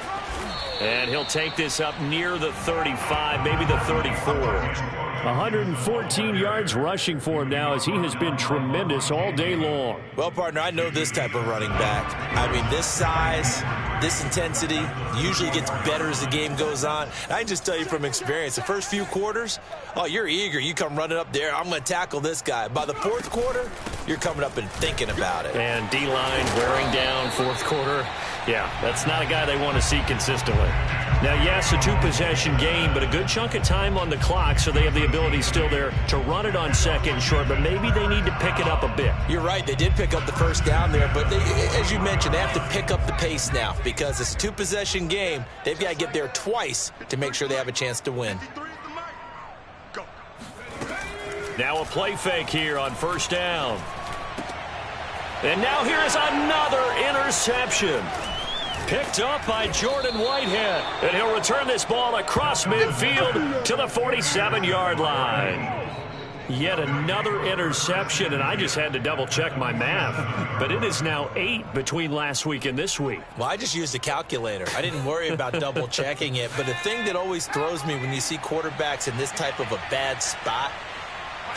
And he'll take this up near the 35, maybe the 34. 114 yards rushing for him now as he has been tremendous all day long. Well, partner, I know this type of running back. I mean, this size, this intensity usually gets better as the game goes on. And I can just tell you from experience, the first few quarters, oh, you're eager. You come running up there, I'm going to tackle this guy. By the fourth quarter, you're coming up and thinking about it. And D-line wearing down fourth quarter. Yeah, that's not a guy they want to see consistently. Now, yes, a 2-possession game, but a good chunk of time on the clock, so they have the ability still there to run it on second and short, but maybe they need to pick it up a bit. You're right. They did pick up the first down there, but they, as you mentioned, they have to pick up the pace now because it's a 2-possession game. They've got to get there twice to make sure they have a chance to win. Now a play fake here on first down. And now here is another interception. Picked up by Jordan Whitehead. And he'll return this ball across midfield to the 47-yard line. Yet another interception, and I just had to double-check my math. But it is now 8 between last week and this week. Well, I just used a calculator. I didn't worry about double-checking it. But the thing that always throws me when you see quarterbacks in this type of a bad spot,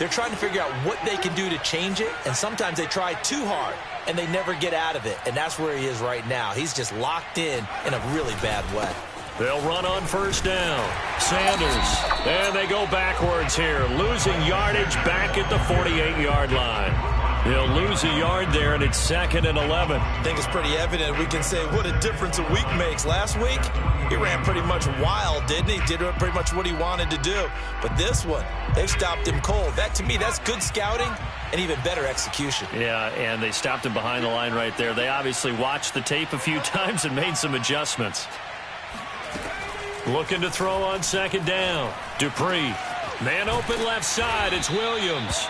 they're trying to figure out what they can do to change it, and sometimes they try too hard, and they never get out of it. And that's where he is right now. He's just locked in a really bad way. They'll run on first down. Sanders. And they go backwards here, losing yardage back at the 48-yard line. He'll lose a yard there, and it's 2nd and 11. I think it's pretty evident. We can say what a difference a week makes. Last week, he ran pretty much wild, didn't he? Did pretty much what he wanted to do. But this one, they've stopped him cold. That, to me, that's good scouting and even better execution. Yeah, and they stopped him behind the line right there. They obviously watched the tape a few times and made some adjustments. Looking to throw on second down. Dupree. Man open left side. It's Williams.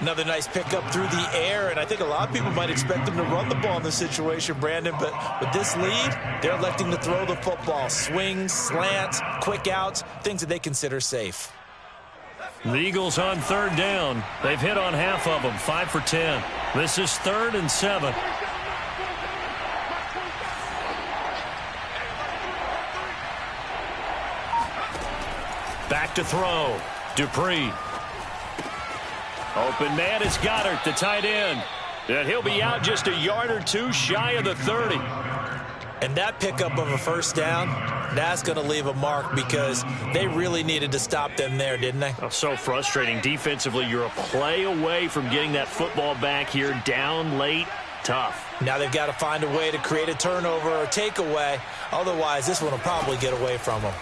Another nice pickup through the air, and I think a lot of people might expect them to run the ball in this situation, Brandon, but with this lead, they're electing to throw the football. Swings, slants, quick outs, things that they consider safe. The Eagles on third down. They've hit on half of them, 5 for 10. This is 3rd and 7. Back to throw. Dupree. Open man is Goddard, the tight end. And he'll be out just a yard or two shy of the 30. And that pickup of a first down, that's going to leave a mark because they really needed to stop them there, didn't they? Oh, so frustrating. Defensively, you're a play away from getting that football back here down late. Tough. Now they've got to find a way to create a turnover or takeaway. Otherwise, this one will probably get away from them.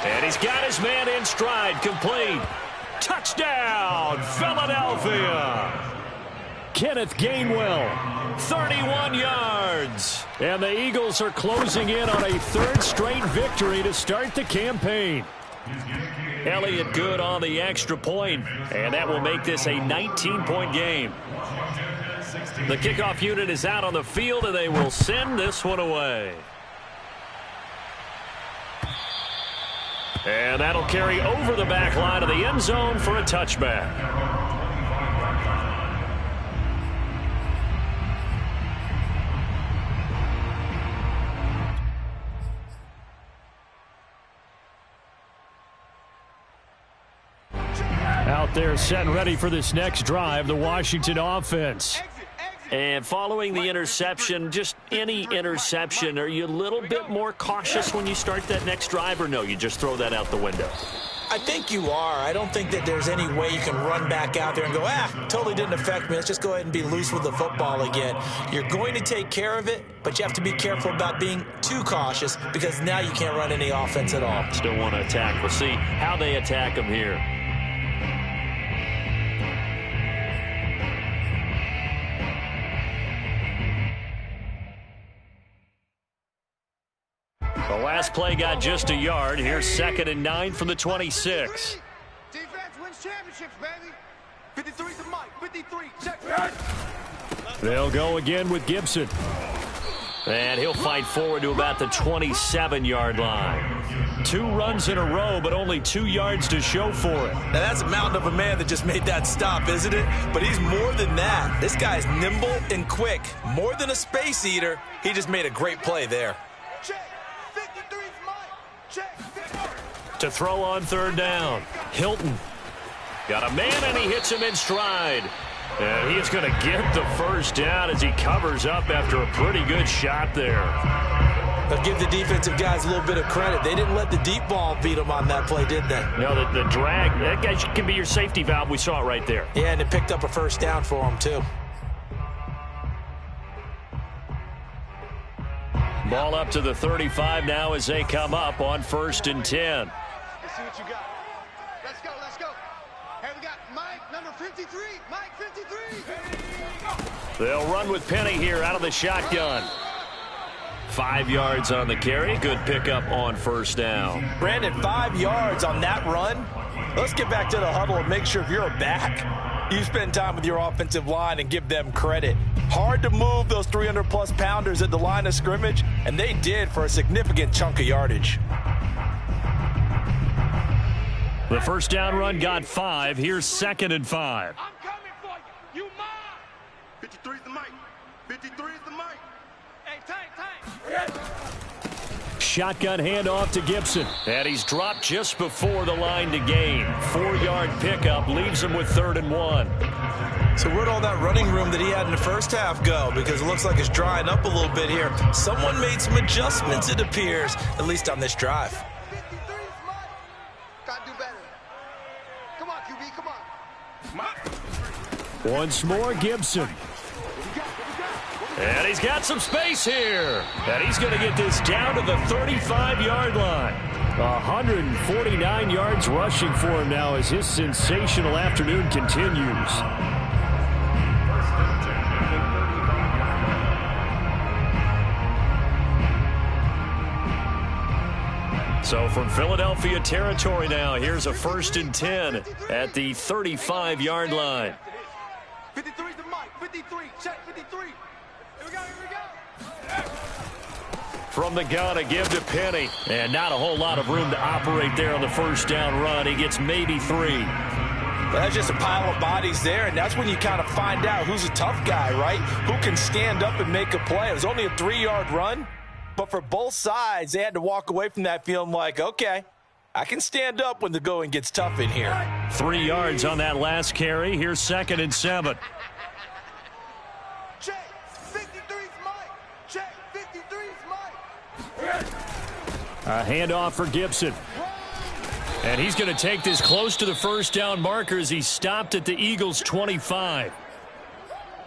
And he's got his man in stride, complete. Touchdown, Philadelphia. Kenneth Gainwell, 31 yards. And the Eagles are closing in on a 3rd straight victory to start the campaign. Elliott good on the extra point, and that will make this a 19-point game. The kickoff unit is out on the field, and they will send this one away. And that'll carry over the back line of the end zone for a touchback. Out there set and ready for this next drive, the Washington offense. And following the interception, just any interception, are you a little bit more cautious when you start that next drive, or no, you just throw that out the window? I think you are. I don't think that there's any way you can run back out there and go, totally didn't affect me. Let's just go ahead and be loose with the football again. You're going to take care of it, but you have to be careful about being too cautious because now you can't run any offense at all. Still want to attack. We'll see how they attack him here. The last play got just a yard. Here's 2nd and 9 from the 26. Defense wins championships, baby. 53's the mic. 53. Check. They'll go again with Gibson. And he'll fight forward to about the 27-yard line. 2 runs in a row, but only 2 yards to show for it. Now, that's a mountain of a man that just made that stop, isn't it? But he's more than that. This guy's nimble and quick. More than a space eater, he just made a great play there. Check. 53's mic. Check. To throw on 3rd down. Hilton got a man, and he hits him in stride. And he is going to get the first down as he covers up after a pretty good shot there. But give the defensive guys a little bit of credit. They didn't let the deep ball beat them on that play, did they? No, the drag, that guy can be your safety valve. We saw it right there. Yeah, and it picked up a first down for him, too. Ball up to the 35 now as they come up on 1st and 10. Let's see what you got. Let's go. Let's go. Hey, we got Mike, number 53. Mike, 53. They'll run with Penny here out of the shotgun. 5 yards on the carry. Good pickup on 1st down. Brandon, 5 yards on that run. Let's get back to the huddle and make sure if you're a back, you spend time with your offensive line and give them credit. Hard to move those 300-plus pounders at the line of scrimmage, and they did for a significant chunk of yardage. The first down run got 5. Here's 2nd and 5. I'm coming for you. You mine. 53's the mic. 53's the mic. Hey, tank. Shotgun handoff to Gibson. And he's dropped just before the line to gain. 4-yard pickup leaves him with 3rd and 1. So where'd all that running room that he had in the first half go? Because it looks like it's drying up a little bit here. Someone made some adjustments, it appears, at least on this drive. 53's mic. Gotta do better. Come on, QB, come on. Once more, Gibson. And he's got some space here. And he's going to get this down to the 35-yard line. 149 yards rushing for him now as his sensational afternoon continues. So from Philadelphia territory now, here's a 1st and 10 at the 35-yard line. 53's the mic. 53. Check 53. Here we go. From the gun, a give to Penny. And not a whole lot of room to operate there on the 1st down run. He gets maybe 3. Well, that's just a pile of bodies there, and that's when you kind of find out who's a tough guy, right? Who can stand up and make a play. It was only a 3-yard run, but for both sides, they had to walk away from that feeling like, okay, I can stand up when the going gets tough in here. 3 yards on that last carry. Here's 2nd and 7. Check. 53's mic. Check. 53's mic. A handoff for Gibson. And he's going to take this close to the 1st down marker as he stopped at the Eagles' 25.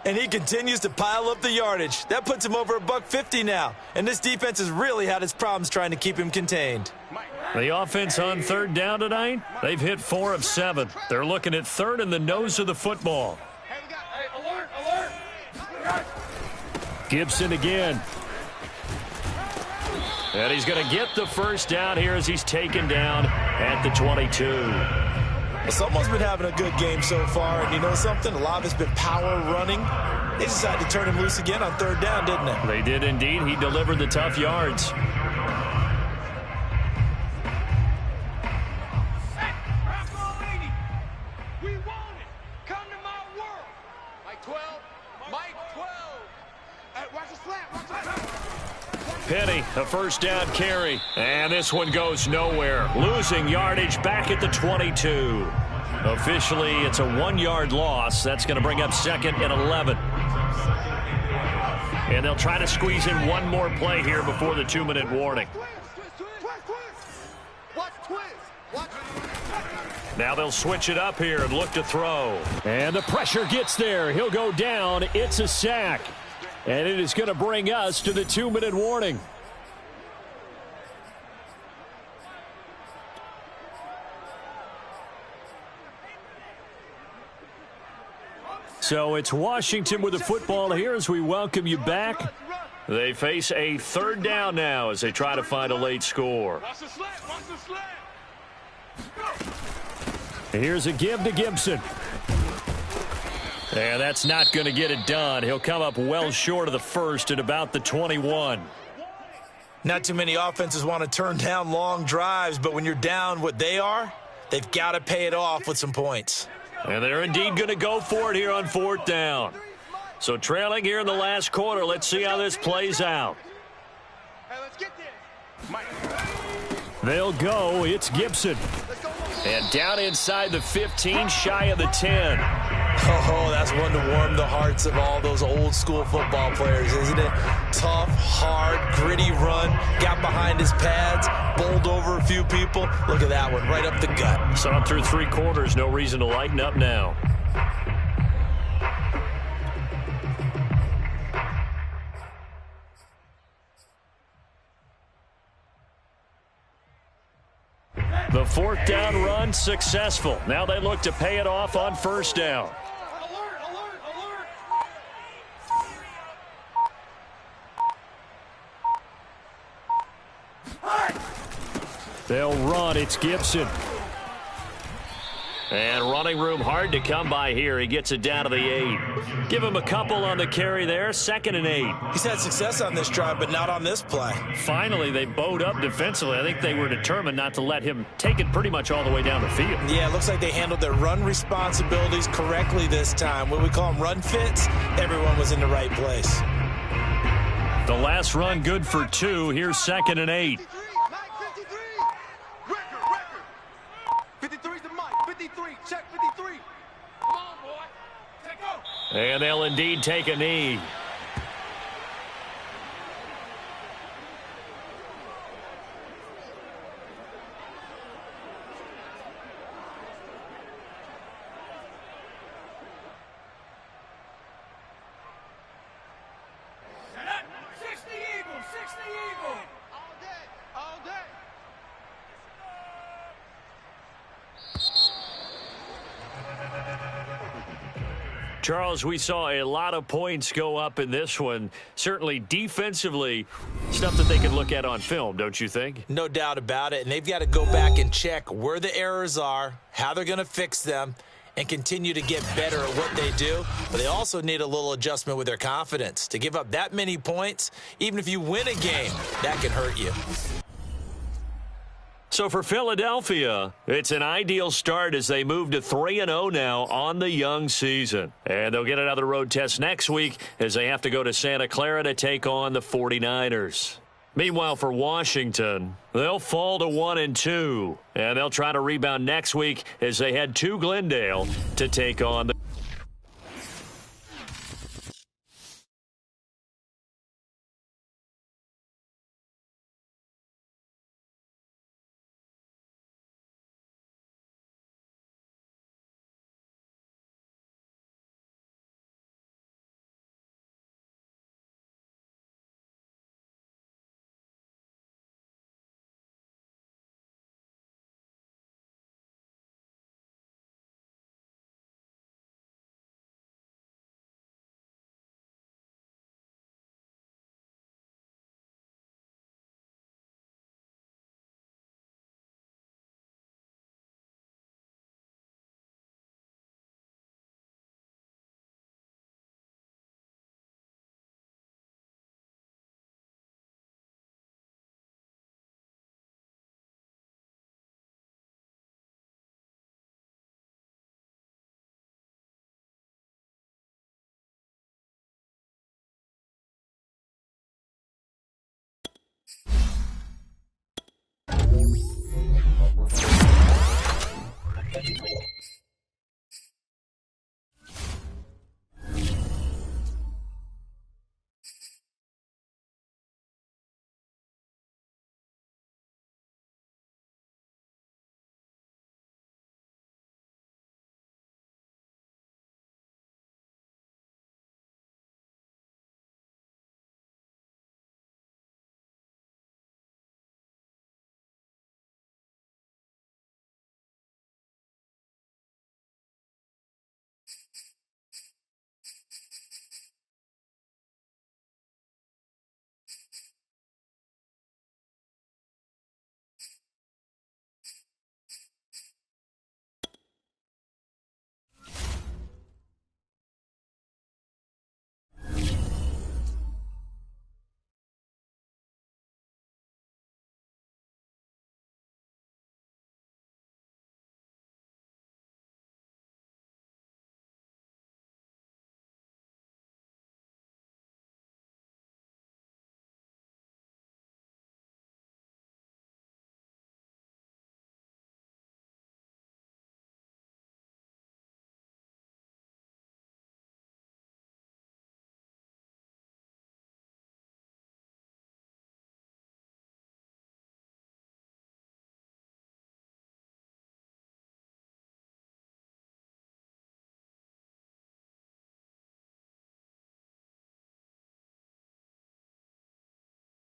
And he continues to pile up the yardage. That puts him over $150 now. And this defense has really had its problems trying to keep him contained. The offense on 3rd down tonight, they've hit 4 of 7. They're looking at 3rd in the nose of the football. Hey, we got alert. Gibson again. And he's going to get the 1st down here as he's taken down at the 22. Well, someone's been having a good game so far, and you know something? A lot of it's been power running. They decided to turn him loose again on 3rd down, didn't they? They did indeed. He delivered the tough yards. We want it. Come to my world. Mike 12. Mike 12. Hey, watch the slap. Watch the slap. Penny, a 1st down carry. And this one goes nowhere. Losing yardage back at the 22. Officially, it's a 1-yard loss. That's going to bring up 2nd and 11. And they'll try to squeeze in one more play here before the 2-minute warning. Twist. Watch twist. Watch. Now they'll switch it up here and look to throw. And the pressure gets there. He'll go down. It's a sack. And it is going to bring us to the 2-minute warning. So it's Washington with the football here as we welcome you back. They face a 3rd down now as they try to find a late score. Here's a give to Gibson. And that's not going to get it done. He'll come up well short of the first at about the 21. Not too many offenses want to turn down long drives, but when you're down what they are, they've got to pay it off with some points. And they're indeed going to go for it here on 4th down. So trailing here in the last quarter, let's see how this plays out. Hey, let's get this. They'll go. It's Gibson. And down inside the 15, shy of the 10. Oh, that's one to warm the hearts of all those old school football players, isn't it? Tough, hard, gritty run. Got behind his pads, bowled over a few people. Look at that one, right up the gut. So I'm through 3 quarters. No reason to lighten up now. The 4th down run successful. Now they look to pay it off on 1st down. They'll run. It's Gibson. And running room hard to come by here. He gets it down to the 8. Give him a couple on the carry there. 2nd and 8. He's had success on this drive, but not on this play. Finally, they bowed up defensively. I think they were determined not to let him take it pretty much all the way down the field. Yeah, it looks like they handled their run responsibilities correctly this time. What we call them run fits, everyone was in the right place. The last run good for 2. Here's 2nd and 8. 53's the mic. 53. Check 53. Come on, boy. Take off. And they'll indeed take a knee. Charles, we saw a lot of points go up in this one. Certainly defensively, stuff that they can look at on film, don't you think? No doubt about it. And they've got to go back and check where the errors are, how they're going to fix them, and continue to get better at what they do. But they also need a little adjustment with their confidence. To give up that many points, even if you win a game, that can hurt you. So for Philadelphia, it's an ideal start as they move to 3-0 now on the young season. And they'll get another road test next week as they have to go to Santa Clara to take on the 49ers. Meanwhile, for Washington, they'll fall to 1-2. And they'll try to rebound next week as they head to Glendale to take on the